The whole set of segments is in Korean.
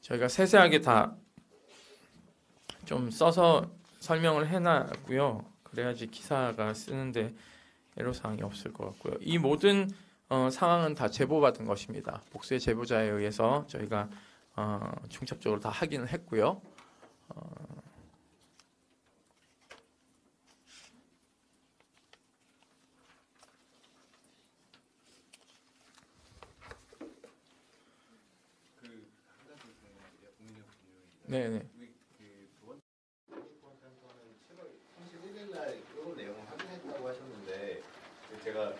저희가 세세하게 다 좀 써서 설명을 해놨고요. 그래야지 기사가 쓰는데 애로사항이 없을 것 같고요. 이 모든 상황은 다 제보받은 것입니다. 복수의 제보자에 의해서 저희가 중첩적으로 다 확인을 했고요. 네네. 제가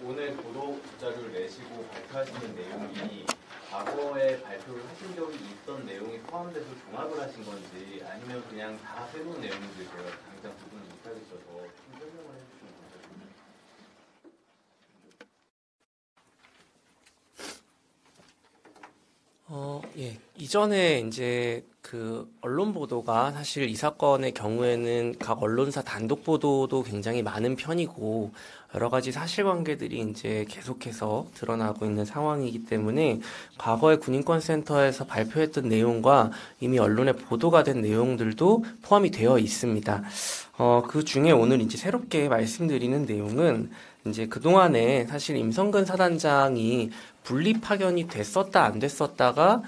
오늘 보도 자료를 내시고 발표하시는 내용이 과거에 발표를 하신 적이 있던 내용이 포함돼서 종합을 하신 건지 아니면 그냥 다 새로운 내용인지 제가 당장 구분을 못하겠어서 좀 설명을 해주시면 감사합니다. 예. 이전에 이제 그 언론 보도가 사실 이 사건의 경우에는 각 언론사 단독 보도도 굉장히 많은 편이고 여러 가지 사실관계들이 이제 계속해서 드러나고 있는 상황이기 때문에 과거에 군인권센터에서 발표했던 내용과 이미 언론에 보도가 된 내용들도 포함이 되어 있습니다. 그 중에 오늘 이제 새롭게 말씀드리는 내용은 이제 그동안에 사실 임성근 사단장이 분리 파견이 됐었다 안 됐었다가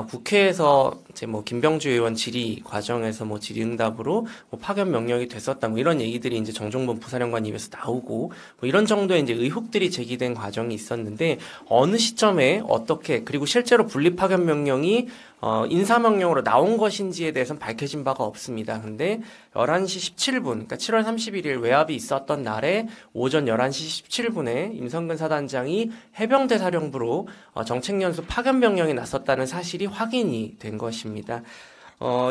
국회에서 이제 뭐 김병주 의원 질의 과정에서 뭐 질의응답으로 뭐 파견 명령이 됐었다 뭐 이런 얘기들이 이제 정종범 부사령관 입에서 나오고 뭐 이런 정도의 이제 의혹들이 제기된 과정이 있었는데 어느 시점에 어떻게 그리고 실제로 분리 파견 명령이 인사명령으로 나온 것인지에 대해서는 밝혀진 바가 없습니다. 근데 11시 17분, 그러니까 7월 31일 외압이 있었던 날에 오전 11시 17분에 임성근 사단장이 해병대 사령부로 정책연수 파견 명령이 났었다는 사실이 확인이 된 것입니다.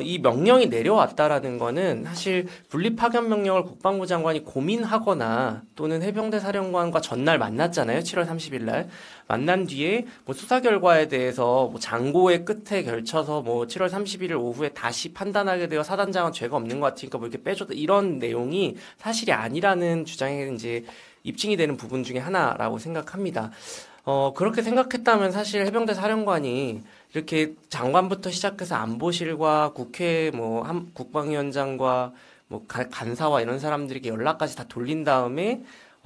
이 명령이 내려왔다라는 거는 사실 분리 파견 명령을 국방부 장관이 고민하거나 또는 해병대 사령관과 전날 만났잖아요. 7월 30일 날. 만난 뒤에 뭐 수사 결과에 대해서 뭐 장고의 끝에 걸쳐서 뭐 7월 31일 오후에 다시 판단하게 되어 사단장은 죄가 없는 것 같으니까 뭐 이렇게 빼줬다 이런 내용이 사실이 아니라는 주장에 이제 입증이 되는 부분 중에 하나라고 생각합니다. 그렇게 생각했다면 사실 해병대 사령관이 이렇게 장관부터 시작해서 안보실과 국회 국방위원장과 뭐 간사와 이런 사람들에게 연락까지 다 돌린 다음에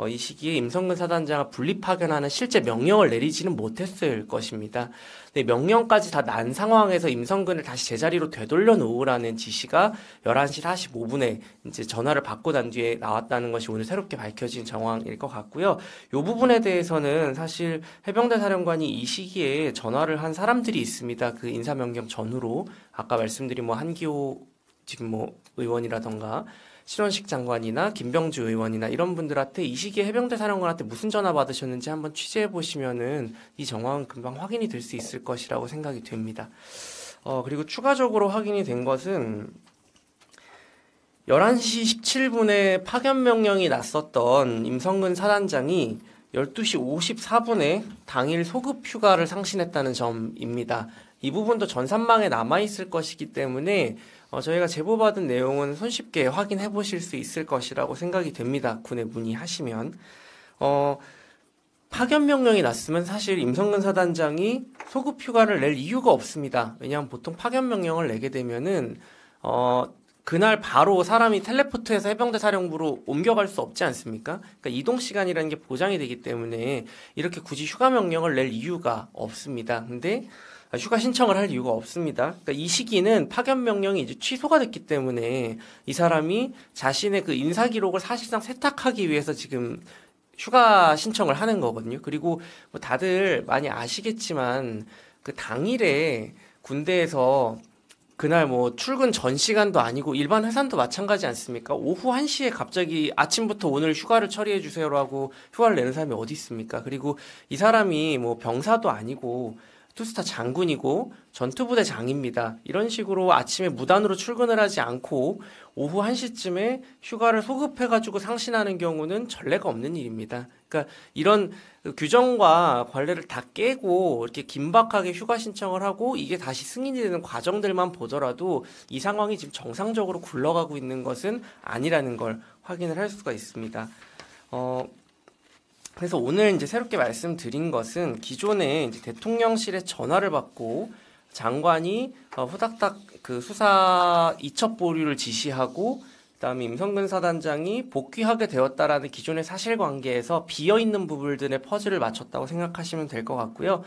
이 시기에 임성근 사단장을 분리 파견하는 실제 명령을 내리지는 못했을 것입니다. 근데 명령까지 다 난 상황에서 임성근을 다시 제자리로 되돌려 놓으라는 지시가 11시 45분에 이제 전화를 받고 난 뒤에 나왔다는 것이 오늘 새롭게 밝혀진 정황일 것 같고요. 이 부분에 대해서는 사실 해병대 사령관이 이 시기에 전화를 한 사람들이 있습니다. 그 인사명령 전후로 아까 말씀드린 뭐 한기호 지금 뭐 의원이라던가 신원식 장관이나 김병주 의원이나 이런 분들한테 이 시기에 해병대 사령관한테 무슨 전화 받으셨는지 한번 취재해 보시면은 이 정황은 금방 확인이 될 수 있을 것이라고 생각이 됩니다. 그리고 추가적으로 확인이 된 것은 11시 17분에 파견 명령이 났었던 임성근 사단장이 12시 54분에 당일 소급 휴가를 상신했다는 점입니다. 이 부분도 전산망에 남아있을 것이기 때문에 저희가 제보받은 내용은 손쉽게 확인해 보실 수 있을 것이라고 생각이 됩니다. 군에 문의하시면. 파견 명령이 났으면 사실 임성근 사단장이 소급 휴가를 낼 이유가 없습니다. 왜냐하면 보통 파견 명령을 내게 되면은 그날 바로 사람이 텔레포트해서 해병대 사령부로 옮겨갈 수 없지 않습니까? 그러니까 이동 시간이라는 게 보장이 되기 때문에 이렇게 굳이 휴가 명령을 낼 이유가 없습니다. 근데 휴가 신청을 할 이유가 없습니다. 그러니까 이 시기는 파견 명령이 이제 취소가 됐기 때문에 이 사람이 자신의 그 인사 기록을 사실상 세탁하기 위해서 지금 휴가 신청을 하는 거거든요. 그리고 뭐 다들 많이 아시겠지만 그 당일에 군대에서 그날 뭐 출근 전 시간도 아니고 일반 회사도 마찬가지 않습니까? 오후 1시에 갑자기 아침부터 오늘 휴가를 처리해 주세요라고 휴가를 내는 사람이 어디 있습니까? 그리고 이 사람이 뭐 병사도 아니고 투스타 장군이고 전투부대 장입니다. 이런 식으로 아침에 무단으로 출근을 하지 않고 오후 1시쯤에 휴가를 소급해가지고 상신하는 경우는 전례가 없는 일입니다. 그러니까 이런 규정과 관례를 다 깨고 이렇게 긴박하게 휴가 신청을 하고 이게 다시 승인이 되는 과정들만 보더라도 이 상황이 지금 정상적으로 굴러가고 있는 것은 아니라는 걸 확인을 할 수가 있습니다. 그래서 오늘 이제 새롭게 말씀드린 것은 기존에 이제 대통령실에 전화를 받고 장관이 후닥닥 그 수사 이첩 보류를 지시하고 그다음에 임성근 사단장이 복귀하게 되었다라는 기존의 사실관계에서 비어있는 부분들의 퍼즐을 맞췄다고 생각하시면 될 것 같고요.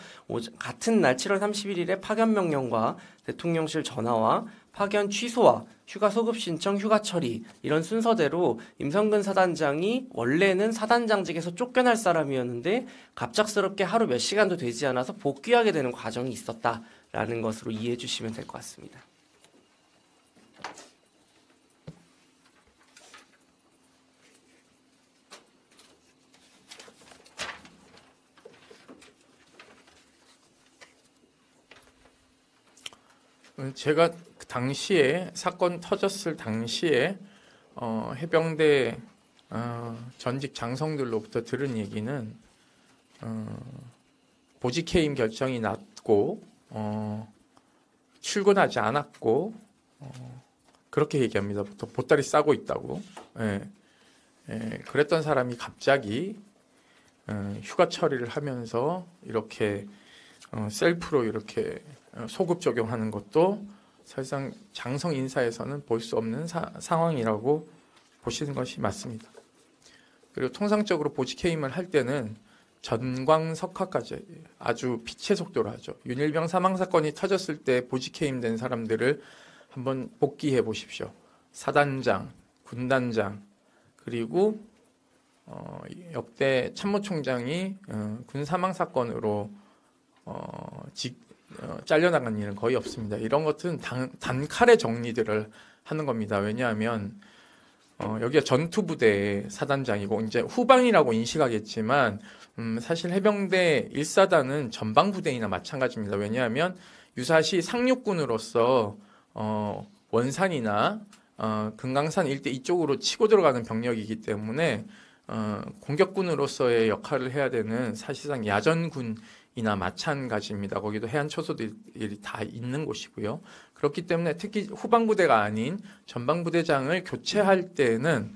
같은 날 7월 31일에 파견 명령과 대통령실 전화와 파견 취소와 휴가 소급 신청, 휴가 처리 이런 순서대로 임성근 사단장이 원래는 사단장직에서 쫓겨날 사람이었는데 갑작스럽게 하루 몇 시간도 되지 않아서 복귀하게 되는 과정이 있었다라는 것으로 이해해 주시면 될 것 같습니다. 제가 그 당시에 사건 터졌을 당시에 해병대 전직 장성들로부터 들은 얘기는 보직 해임 결정이 났고 출근하지 않았고 그렇게 얘기합니다. 보따리 싸고 있다고. 그랬던 사람이 갑자기 휴가 처리를 하면서 이렇게 셀프로 이렇게 소급 적용하는 것도 사실상 장성 인사에서는 볼 수 없는 상황이라고 보시는 것이 맞습니다. 그리고 통상적으로 보직 해임을 할 때는 전광석화까지 아주 빛의 속도로 하죠. 윤일병 사망 사건이 터졌을 때 보직 해임된 사람들을 한번 복귀해 보십시오. 사단장, 군단장, 그리고 역대 참모총장이 군 사망 사건으로 잘려나간 일은 거의 없습니다. 이런 것은 단칼에 정리들을 하는 겁니다. 왜냐하면 여기가 전투부대의 사단장이고 이제 후방이라고 인식하겠지만 사실 해병대 1사단은 전방부대이나 마찬가지입니다. 왜냐하면 유사시 상륙군으로서 원산이나 금강산 일대 이쪽으로 치고 들어가는 병력이기 때문에 공격군으로서의 역할을 해야 되는 사실상 야전군이나 마찬가지입니다. 거기도 해안 초소들이 다 있는 곳이고요. 그렇기 때문에 특히 후방부대가 아닌 전방부대장을 교체할 때는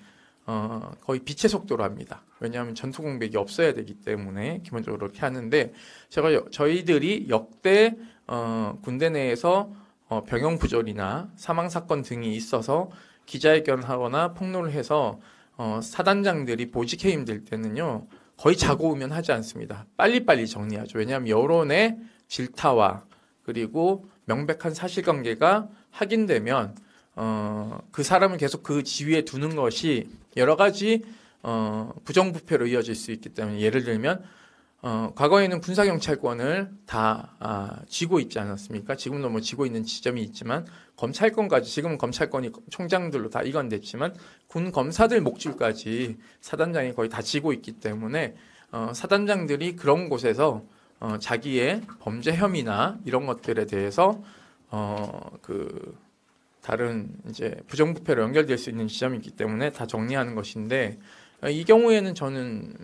거의 빛의 속도로 합니다. 왜냐하면 전투 공백이 없어야 되기 때문에 기본적으로 그렇게 하는데 저희들이 역대 군대 내에서 병영 부조리나 사망 사건 등이 있어서 기자회견을 하거나 폭로를 해서 사단장들이 보직 해임될 때는요 거의 자고 오면 하지 않습니다. 빨리빨리 정리하죠. 왜냐하면 여론의 질타와 그리고 명백한 사실관계가 확인되면 그 사람을 계속 그 지위에 두는 것이 여러 가지 부정부패로 이어질 수 있기 때문에 예를 들면 과거에는 군사경찰권을 다 쥐고 있지 않았습니까? 지금도 뭐 쥐고 있는 지점이 있지만 검찰권까지 지금은 검찰권이 총장들로 다 이관됐지만 군 검사들 목줄까지 사단장이 거의 다 쥐고 있기 때문에 사단장들이 그런 곳에서 자기의 범죄 혐의나 이런 것들에 대해서 그 다른 이제 부정부패로 연결될 수 있는 지점이 있기 때문에 다 정리하는 것인데 이 경우에는 저는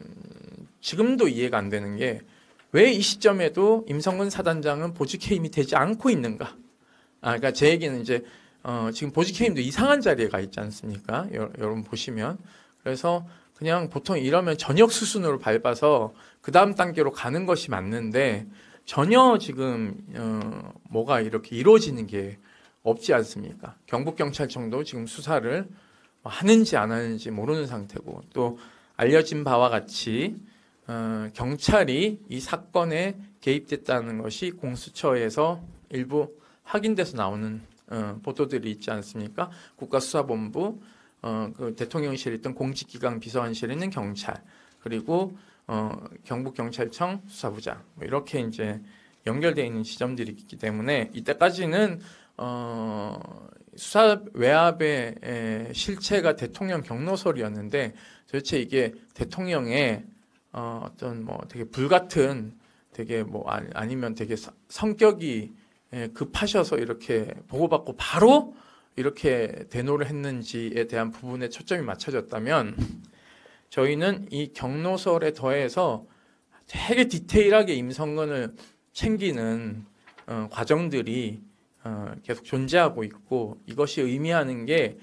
지금도 이해가 안 되는 게 왜 이 시점에도 임성근 사단장은 보직 해임이 되지 않고 있는가? 그러니까 제 얘기는 이제 지금 보직 해임도 이상한 자리에 가 있지 않습니까? 여러분 보시면 그래서 그냥 보통 이러면 전역 수순으로 밟아서 그 다음 단계로 가는 것이 맞는데 전혀 지금 뭐가 이렇게 이루어지는 게 없지 않습니까? 경북경찰청도 지금 수사를 하는지 안 하는지 모르는 상태고 또 알려진 바와 같이 경찰이 이 사건에 개입됐다는 것이 공수처에서 일부 확인돼서 나오는 보도들이 있지 않습니까? 국가수사본부, 그 대통령실에 있던 공직기강 비서관실에 있는 경찰, 그리고 경북경찰청 수사부장 뭐 이렇게 이제 연결되어 있는 지점들이 있기 때문에 이때까지는 수사 외압의 실체가 대통령 경로설이었는데 도대체 이게 대통령의 어떤 뭐 되게 불같은 되게 뭐 아니면 되게 성격이 급하셔서 이렇게 보고받고 바로 이렇게 대노를 했는지에 대한 부분에 초점이 맞춰졌다면 저희는 이 경로설에 더해서 되게 디테일하게 임성근을 챙기는 과정들이 계속 존재하고 있고 이것이 의미하는 게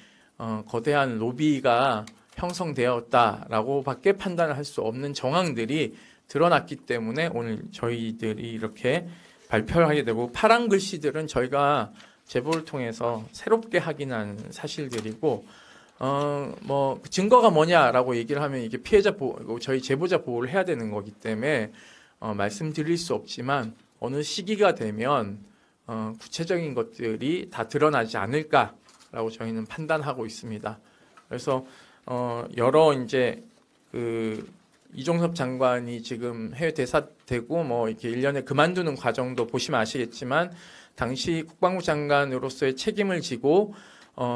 거대한 로비가 형성되었다라고 밖에 판단을 할 수 없는 정황들이 드러났기 때문에 오늘 저희들이 이렇게 발표를 하게 되고 파란 글씨들은 저희가 제보를 통해서 새롭게 확인한 사실들이고 뭐 증거가 뭐냐라고 얘기를 하면 이게 피해자 보호, 저희 제보자 보호를 해야 되는 거기 때문에 말씀드릴 수 없지만 어느 시기가 되면 구체적인 것들이 다 드러나지 않을까라고 저희는 판단하고 있습니다. 그래서 여러 이제 그 이종섭 장관이 지금 해외 대사되고 뭐 이렇게 1년에 그만두는 과정도 보시면 아시겠지만 당시 국방부 장관으로서의 책임을 지고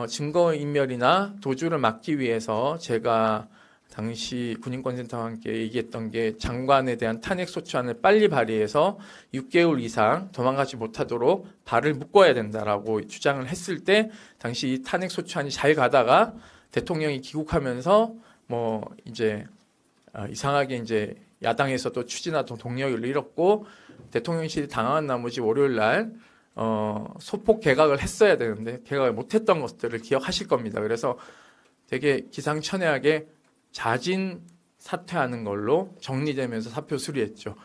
증거인멸이나 도주를 막기 위해서 제가 당시 군인권센터와 함께 얘기했던 게 장관에 대한 탄핵소추안을 빨리 발의해서 6개월 이상 도망가지 못하도록 발을 묶어야 된다라고 주장을 했을 때 당시 이 탄핵소추안이 잘 가다가 대통령이 귀국하면서 뭐 이제 이상하게 이제 야당에서도 추진하던 동력을 잃었고 대통령실이 당황한 나머지 월요일 날 소폭 개각을 했어야 되는데 개각을 못했던 것들을 기억하실 겁니다. 그래서 되게 기상천외하게 자진 사퇴하는 걸로 정리되면서 사표 수리했죠.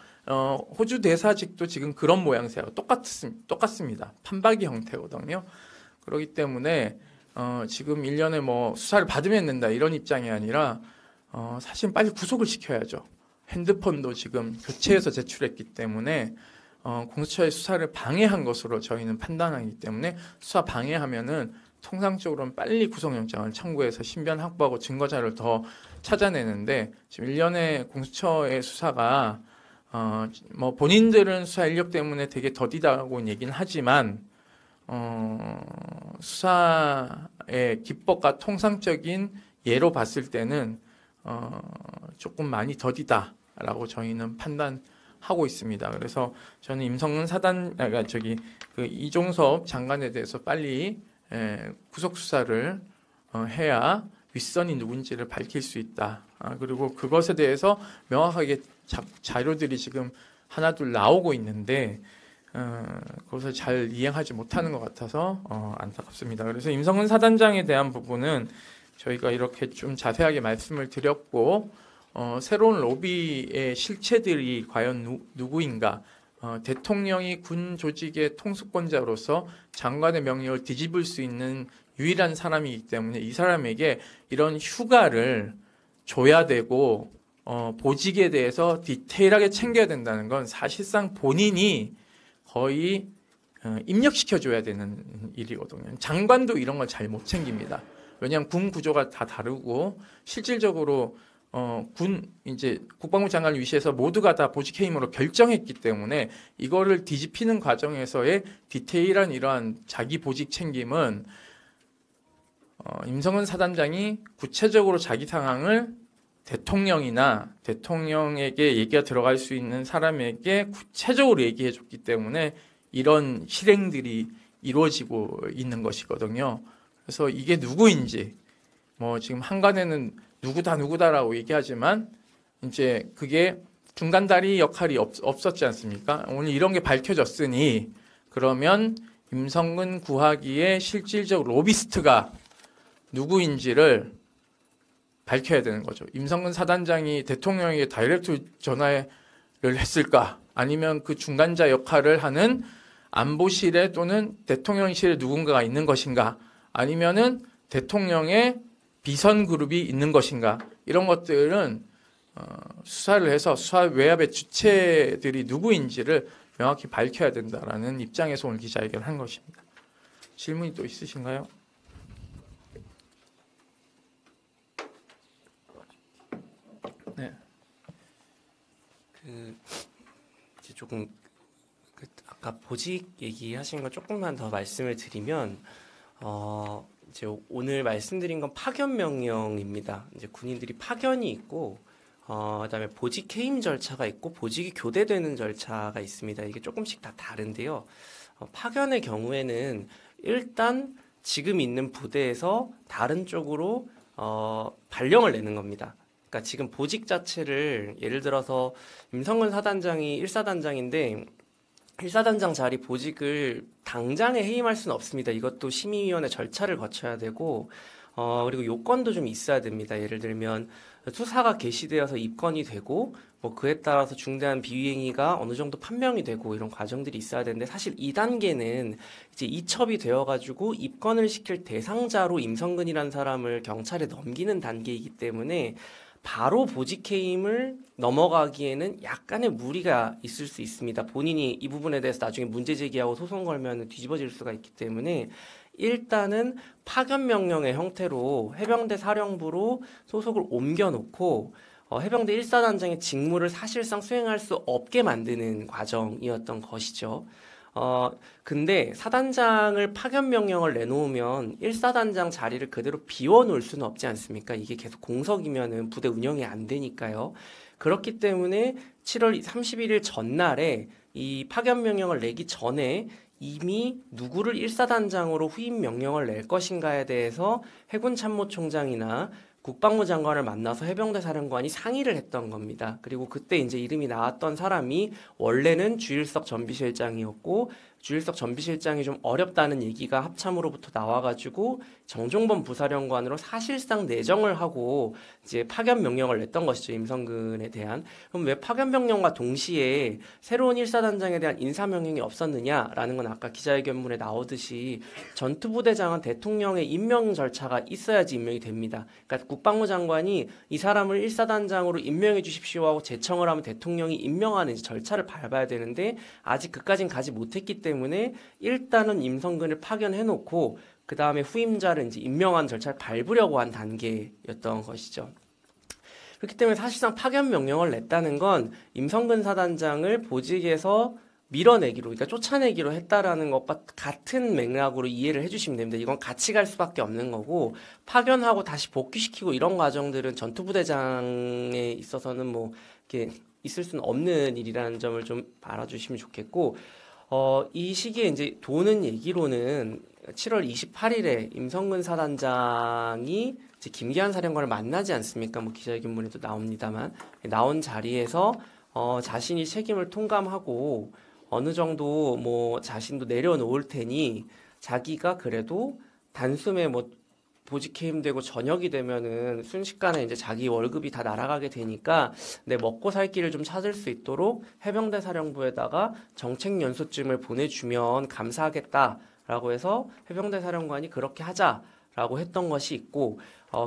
호주 대사직도 지금 그런 모양새하고 똑같습니다. 판박이 형태거든요. 그렇기 때문에 지금 1년에 뭐 수사를 받으면 된다 이런 입장이 아니라 사실 빨리 구속을 시켜야죠. 핸드폰도 지금 교체해서 제출했기 때문에 공수처의 수사를 방해한 것으로 저희는 판단하기 때문에 수사 방해하면은 통상적으로는 빨리 구속영장을 청구해서 신변 확보하고 증거자료를 더 찾아내는데 지금 1년의 공수처의 수사가 뭐 본인들은 수사 인력 때문에 되게 더디다고 얘기는 하지만 수사의 기법과 통상적인 예로 봤을 때는 조금 많이 더디다라고 저희는 판단하고 있습니다. 그래서 저는 임성근 그 이종섭 장관에 대해서 빨리 구속 수사를 해야 윗선이 누군지를 밝힐 수 있다. 그리고 그것에 대해서 명확하게 자료들이 지금 하나둘 나오고 있는데 그것을 잘 이행하지 못하는 것 같아서 안타깝습니다. 그래서 임성근 사단장에 대한 부분은 저희가 이렇게 좀 자세하게 말씀을 드렸고 새로운 로비의 실체들이 과연 누구인가 대통령이 군 조직의 통수권자로서 장관의 명령을 뒤집을 수 있는 유일한 사람이기 때문에 이 사람에게 이런 휴가를 줘야 되고 보직에 대해서 디테일하게 챙겨야 된다는 건 사실상 본인이 거의 입력시켜줘야 되는 일이거든요. 장관도 이런 걸 잘 못 챙깁니다. 왜냐하면 군 구조가 다 다르고 실질적으로 이제 국방부 장관을 위시해서 모두가 다 보직 해임으로 결정했기 때문에 이거를 뒤집히는 과정에서의 디테일한 이러한 자기 보직 챙김은 임성근 사단장이 구체적으로 자기 상황을 대통령이나 대통령에게 얘기가 들어갈 수 있는 사람에게 구체적으로 얘기해 줬기 때문에 이런 실행들이 이루어지고 있는 것이거든요. 그래서 이게 누구인지 뭐 지금 한간에는 누구다라고 얘기하지만 이제 그게 중간다리 역할이 없었지 않습니까? 오늘 이런 게 밝혀졌으니 그러면 임성근 구하기의 실질적 로비스트가 누구인지를 밝혀야 되는 거죠. 임성근 사단장이 대통령에게 다이렉트 전화를 했을까? 아니면 그 중간자 역할을 하는 안보실에 또는 대통령실에 누군가가 있는 것인가? 아니면은 대통령의 비선 그룹이 있는 것인가? 이런 것들은 수사를 해서 수사 외압의 주체들이 누구인지를 명확히 밝혀야 된다라는 입장에서 오늘 기자회견을 한 것입니다. 질문이 또 있으신가요? 네. 이제 조금 아까 보직 얘기하신 거 조금만 더 말씀을 드리면 이제 오늘 말씀드린 건 파견 명령입니다. 이제 군인들이 파견이 있고 그다음에 보직 해임 절차가 있고 보직이 교대되는 절차가 있습니다. 이게 조금씩 다 다른데요. 파견의 경우에는 일단 지금 있는 부대에서 다른 쪽으로 발령을 내는 겁니다. 그러니까 지금 보직 자체를 예를 들어서 임성근 사단장이 1사단장인데 1사단장 자리 보직을 당장에 해임할 수는 없습니다. 이것도 심의위원회 절차를 거쳐야 되고 그리고 요건도 좀 있어야 됩니다. 예를 들면 수사가 개시되어서 입건이 되고 뭐 그에 따라서 중대한 비위행위가 어느 정도 판명이 되고 이런 과정들이 있어야 되는데 사실 2단계는 이제 이첩이 되어가지고 입건을 시킬 대상자로 임성근이라는 사람을 경찰에 넘기는 단계이기 때문에 바로 보직해임을 넘어가기에는 약간의 무리가 있을 수 있습니다. 본인이 이 부분에 대해서 나중에 문제 제기하고 소송 걸면 뒤집어질 수가 있기 때문에 일단은 파견 명령의 형태로 해병대 사령부로 소속을 옮겨놓고 해병대 1사단장의 직무를 사실상 수행할 수 없게 만드는 과정이었던 것이죠. 근데 사단장을 파견 명령을 내놓으면 1사단장 자리를 그대로 비워놓을 수는 없지 않습니까? 이게 계속 공석이면은 부대 운영이 안 되니까요. 그렇기 때문에 7월 31일 전날에 이 파견 명령을 내기 전에 이미 누구를 1사단장으로 후임 명령을 낼 것인가에 대해서 해군 참모총장이나 국방부 장관을 만나서 해병대 사령관이 상의를 했던 겁니다. 그리고 그때 이제 이름이 나왔던 사람이 원래는 주일석 전비실장이었고 주일석 전비실장이 좀 어렵다는 얘기가 합참으로부터 나와가지고 정종범 부사령관으로 사실상 내정을 하고 이제 파견 명령을 냈던 것이죠. 임성근에 대한. 그럼 왜 파견 명령과 동시에 새로운 1사단장에 대한 인사 명령이 없었느냐라는 건 아까 기자회견문에 나오듯이 전투부대장은 대통령의 임명 절차가 있어야지 임명이 됩니다. 그러니까 국방부 장관이 이 사람을 1사단장으로 임명해 주십시오 하고 제청을 하면 대통령이 임명하는 절차를 밟아야 되는데 아직 그까진 가지 못했기 때문에 일단은 임성근을 파견해놓고 그 다음에 후임자를 이제 임명한 절차를 밟으려고 한 단계였던 것이죠. 그렇기 때문에 사실상 파견 명령을 냈다는 건 임성근 사단장을 보직에서 밀어내기로, 그러니까 쫓아내기로 했다라는 것과 같은 맥락으로 이해를 해주시면 됩니다. 이건 같이 갈 수밖에 없는 거고 파견하고 다시 복귀시키고 이런 과정들은 전투부대장에 있어서는 뭐 이렇게 있을 수는 없는 일이라는 점을 좀 알아주시면 좋겠고 이 시기에 이제 도는 얘기로는 7월 28일에 임성근 사단장이 이제 김기한 사령관을 만나지 않습니까? 뭐 기자회견문에도 나옵니다만 나온 자리에서 자신이 책임을 통감하고 어느 정도 뭐 자신도 내려놓을 테니 자기가 그래도 단숨에 뭐 보직해임되고 전역이 되면은 순식간에 이제 자기 월급이 다 날아가게 되니까 내 먹고 살 길을 좀 찾을 수 있도록 해병대 사령부에다가 정책연수증을 보내주면 감사하겠다라고 해서 해병대 사령관이 그렇게 하자라고 했던 것이 있고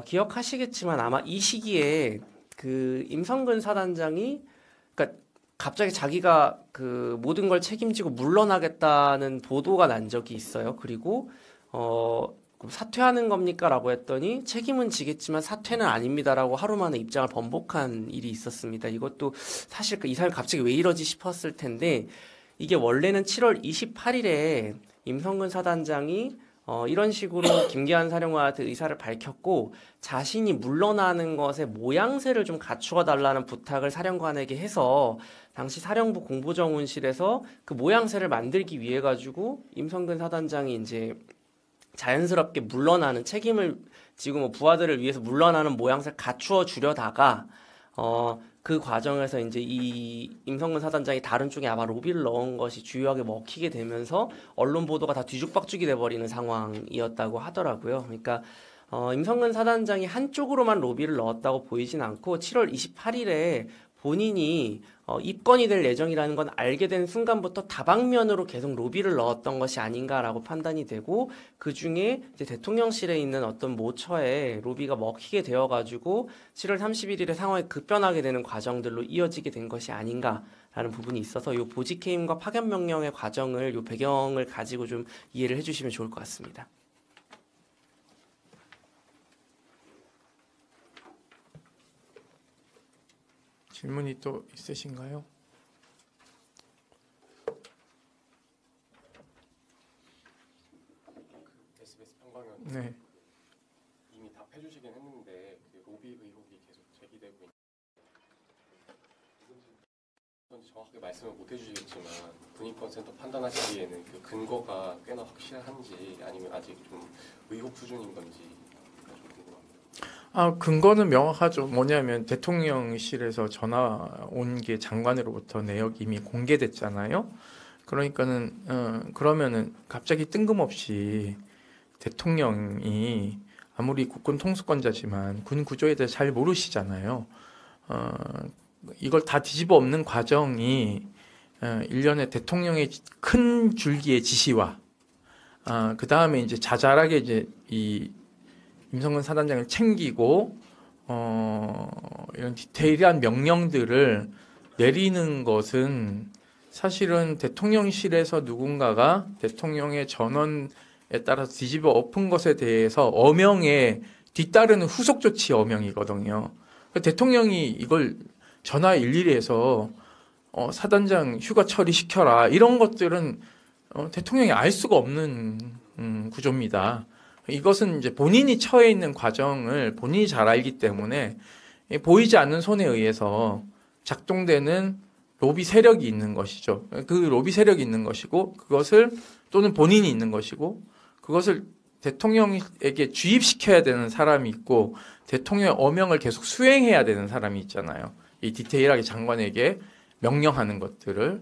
기억하시겠지만 아마 이 시기에 그 임성근 사단장이 그러니까 갑자기 자기가 그 모든 걸 책임지고 물러나겠다는 보도가 난 적이 있어요. 그리고 사퇴하는 겁니까? 라고 했더니 책임은 지겠지만 사퇴는 아닙니다라고 하루 만에 입장을 번복한 일이 있었습니다. 이것도 사실 이 사람이 갑자기 왜 이러지 싶었을 텐데 이게 원래는 7월 28일에 임성근 사단장이 이런 식으로 김기한 사령관한테 의사를 밝혔고 자신이 물러나는 것에 모양새를 좀 갖추어 달라는 부탁을 사령관에게 해서 당시 사령부 공보정훈실에서 그 모양새를 만들기 위해 가지고 임성근 사단장이 이제 자연스럽게 물러나는 책임을 지고 뭐 부하들을 위해서 물러나는 모양새를 갖추어 주려다가 그 과정에서 이제 이 임성근 사단장이 다른 쪽에 아마 로비를 넣은 것이 주요하게 먹히게 되면서 언론 보도가 다 뒤죽박죽이 돼버리는 상황이었다고 하더라고요. 그러니까 임성근 사단장이 한쪽으로만 로비를 넣었다고 보이진 않고 7월 28일에 본인이 입건이 될 예정이라는 건 알게 된 순간부터 다방면으로 계속 로비를 넣었던 것이 아닌가라고 판단이 되고 그 중에 이제 대통령실에 있는 어떤 모처에 로비가 먹히게 되어가지고 7월 31일에 상황이 급변하게 되는 과정들로 이어지게 된 것이 아닌가라는 부분이 있어서 이 보직해임과 파견 명령의 과정을 이 배경을 가지고 좀 이해를 해주시면 좋을 것 같습니다. 질문이 또 있으신가요? SBS 평방은 네. 이미 답해주시긴 했는데 그 로비 의혹이 계속 제기되고 있는지 정확하게 말씀을 못 해주시겠지만 군인권센터 판단하시기에는 그 근거가 꽤나 확실한지 아니면 아직 좀 의혹 수준인 건지 좀 궁금합니다. 근거는 명확하죠. 뭐냐면 대통령실에서 전화 온 게 장관으로부터 내역이 이미 공개됐잖아요. 그러니까는 그러면은 갑자기 뜬금없이 대통령이 아무리 국군 통수권자지만 군 구조에 대해 잘 모르시잖아요. 이걸 다 뒤집어 엎는 과정이 일련의 대통령의 큰 줄기의 지시와 그 다음에 이제 자잘하게 이제 이 임성근 사단장을 챙기고 이런 디테일한 명령들을 내리는 것은 사실은 대통령실에서 누군가가 대통령의 전원에 따라서 뒤집어 엎은 것에 대해서 어명에 뒤따르는 후속 조치 어명이거든요. 대통령이 이걸 전화 일일이 해서 사단장 휴가 처리시켜라 이런 것들은 대통령이 알 수가 없는 구조입니다. 이것은 이제 본인이 처해 있는 과정을 본인이 잘 알기 때문에 보이지 않는 손에 의해서 작동되는 로비 세력이 있는 것이죠. 그 로비 세력이 있는 것이고 그것을 또는 본인이 있는 것이고 그것을 대통령에게 주입시켜야 되는 사람이 있고 대통령의 어명을 계속 수행해야 되는 사람이 있잖아요. 이 디테일하게 장관에게 명령하는 것들을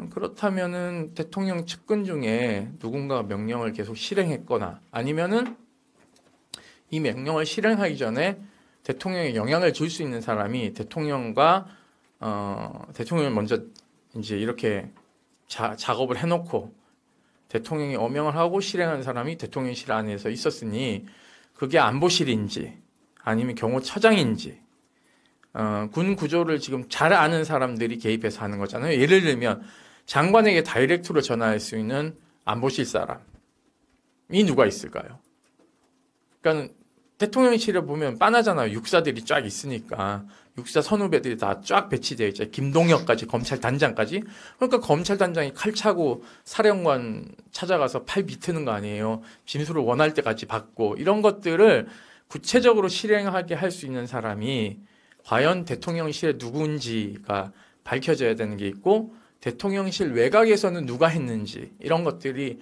그렇다면은 대통령 측근 중에 누군가가 명령을 계속 실행했거나 아니면은 이 명령을 실행하기 전에 대통령에 영향을 줄 수 있는 사람이 대통령과 대통령을 먼저 이제 이렇게 작업을 해놓고 대통령이 어명을 하고 실행하는 사람이 대통령실 안에서 있었으니 그게 안보실인지 아니면 경호처장인지 군 구조를 지금 잘 아는 사람들이 개입해서 하는 거잖아요. 예를 들면 장관에게 다이렉트로 전화할 수 있는 안보실 사람이 누가 있을까요? 그러니까 대통령실에 보면 빤하잖아요. 육사들이 쫙 있으니까 육사 선후배들이 다 쫙 배치되어 있죠. 김동혁까지 검찰단장까지. 그러니까 검찰단장이 칼 차고 사령관 찾아가서 팔 비트는 거 아니에요. 진술을 원할 때까지 받고 이런 것들을 구체적으로 실행하게 할 수 있는 사람이 과연 대통령실에 누군지가 밝혀져야 되는 게 있고 대통령실 외곽에서는 누가 했는지 이런 것들이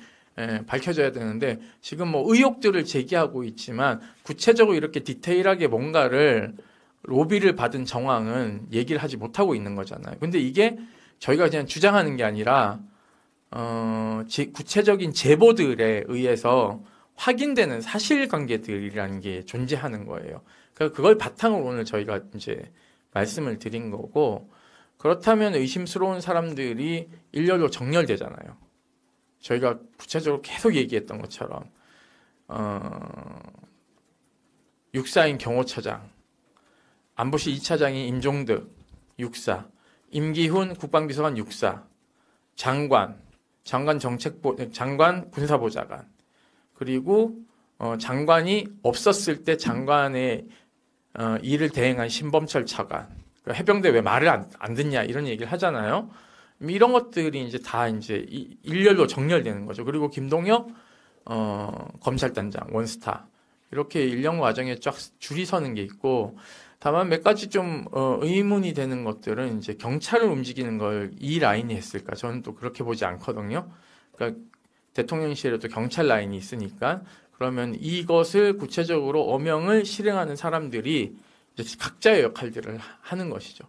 밝혀져야 되는데 지금 뭐 의혹들을 제기하고 있지만 구체적으로 이렇게 디테일하게 뭔가를 로비를 받은 정황은 얘기를 하지 못하고 있는 거잖아요. 근데 이게 저희가 그냥 주장하는 게 아니라 구체적인 제보들에 의해서 확인되는 사실관계들이라는 게 존재하는 거예요. 그러니까 그걸 바탕으로 오늘 저희가 이제 말씀을 드린 거고 그렇다면 의심스러운 사람들이 일렬로 정렬되잖아요. 저희가 구체적으로 계속 얘기했던 것처럼 육사인 경호처장, 안보실 2차장이 임종득 육사, 임기훈 국방비서관 육사, 장관 군사보좌관, 그리고 장관이 없었을 때 장관의 일을 대행한 신범철 차관, 해병대 왜 말을 안 듣냐 이런 얘기를 하잖아요. 이런 것들이 이제 다 이제 일렬로 정렬되는 거죠. 그리고 김동혁 검찰단장 원스타 이렇게 일련 과정에 쫙 줄이 서는 게 있고 다만 몇 가지 좀 의문이 되는 것들은 이제 경찰을 움직이는 걸 이 라인이 했을까? 저는 또 그렇게 보지 않거든요. 그러니까 대통령실에도 경찰 라인이 있으니까 그러면 이것을 구체적으로 어명을 실행하는 사람들이 이제 각자의 역할들을 하는 것이죠.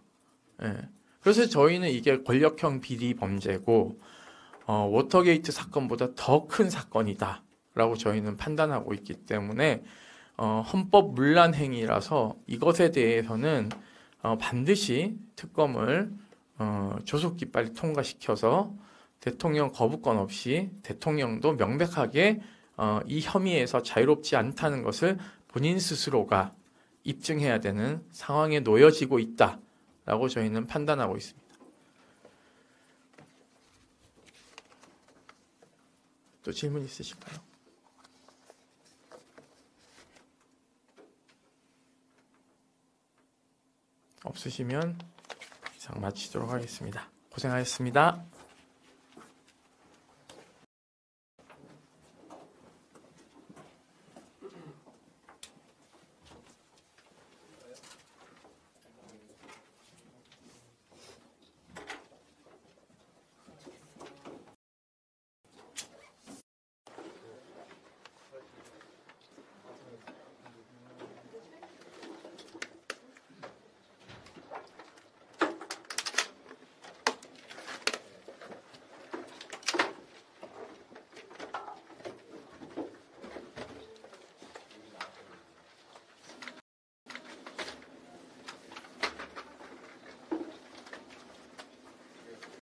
예. 그래서 저희는 이게 권력형 비리 범죄고 워터게이트 사건보다 더 큰 사건이다라고 저희는 판단하고 있기 때문에 헌법 문란 행위라서 이것에 대해서는 반드시 특검을 조속히 빨리 통과시켜서 대통령 거부권 없이 대통령도 명백하게 이 혐의에서 자유롭지 않다는 것을 본인 스스로가 입증해야 되는 상황에 놓여지고 있다라고 저희는 판단하고 있습니다. 또 질문 있으실까요? 없으시면 이상 마치도록 하겠습니다. 고생하셨습니다.